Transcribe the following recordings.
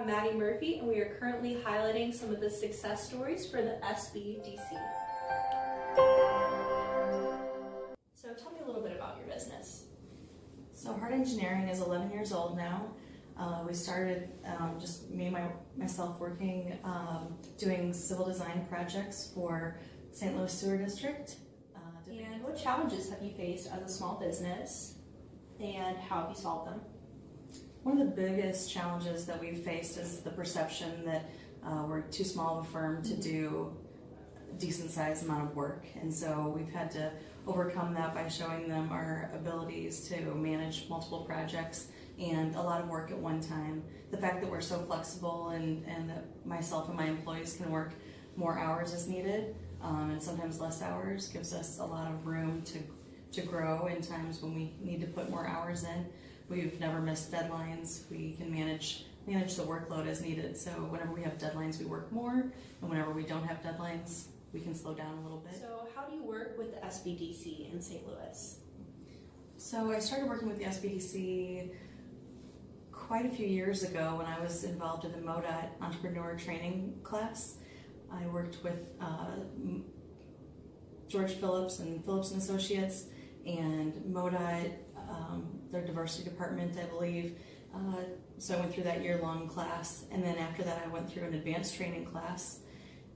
I'm Maddie Murphy, and we are currently highlighting some of the success stories for the Sbdc. So tell me a little bit about your business. So Hart Engineering is 11 years old now. We started just me and myself working doing civil design projects for St. Louis Sewer District. And what challenges have you faced as a small business, and how have you solved them? One of the biggest challenges that we've faced is the perception that we're too small of a firm to do a decent sized amount of work. And so we've had to overcome that by showing them our abilities to manage multiple projects and a lot of work at one time. The fact that we're so flexible and that myself and my employees can work more hours as needed and sometimes less hours gives us a lot of room to grow in times when we need to put more hours in. We've never missed deadlines. We can manage the workload as needed. So whenever we have deadlines, we work more, and whenever we don't have deadlines, we can slow down a little bit. So how do you work with the Sbdc in St. Louis? So I started working with the Sbdc quite a few years ago when I was involved in the MODOT entrepreneur training class. I worked with George Phillips and Phillips and Associates and MODOT, their diversity department, I believe. So I went through that year-long class, and then after that I went through an advanced training class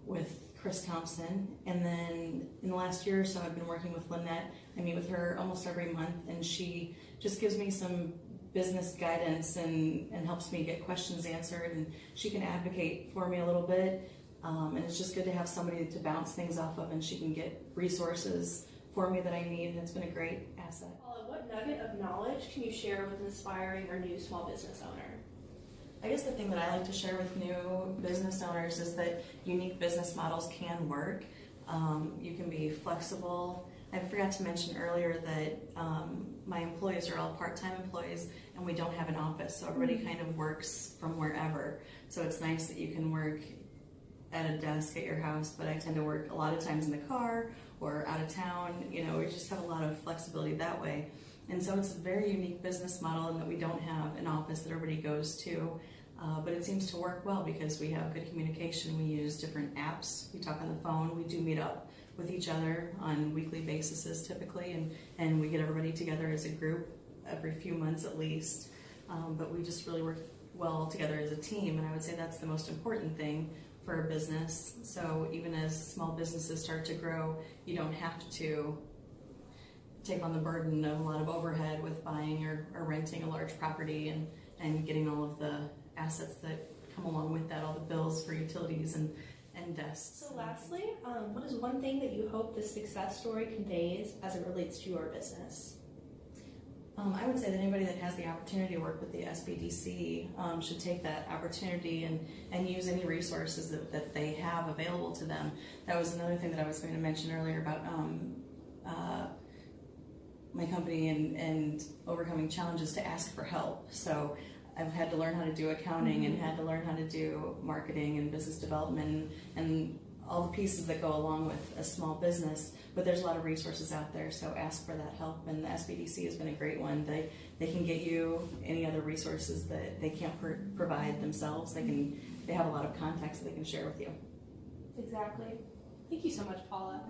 with Chris Thompson, and then in the last year or so I've been working with Lynette. I meet with her almost every month, and she just gives me some business guidance and helps me get questions answered, and she can advocate for me a little bit, and it's just good to have somebody to bounce things off of, and she can get resources for me that I need, and it's been a great asset. Paula, what nugget of knowledge can you share with an aspiring or new small business owner? I guess the thing that I like to share with new business owners is that unique business models can work. You can be flexible. I forgot to mention earlier that my employees are all part-time employees, and we don't have an office, so everybody kind of works from wherever. So it's nice that you can work at a desk at your house, but I tend to work a lot of times in the car or out of town. You know, we just have a lot of flexibility that way. And so it's a very unique business model in that we don't have an office that everybody goes to, but it seems to work well because we have good communication. We use different apps. We talk on the phone. We do meet up with each other on weekly basis typically, and we get everybody together as a group every few months at least. But we just really work well together as a team, and I would say that's the most important thing for a business. So even as small businesses start to grow, you don't have to take on the burden of a lot of overhead with buying or renting a large property and getting all of the assets that come along with that, all the bills for utilities and desks. So lastly, what is one thing that you hope this success story conveys as it relates to your business? I would say that anybody that has the opportunity to work with the Sbdc should take that opportunity and use any resources that they have available to them. That was another thing that I was going to mention earlier about my company and overcoming challenges, to ask for help. So I've had to learn how to do accounting and had to learn how to do marketing and business development and all the pieces that go along with a small business, but there's a lot of resources out there, so ask for that help, and the Sbdc has been a great one. They can get you any other resources that they can't provide themselves. They have a lot of contacts that they can share with you. Exactly. Thank you so much, Paula.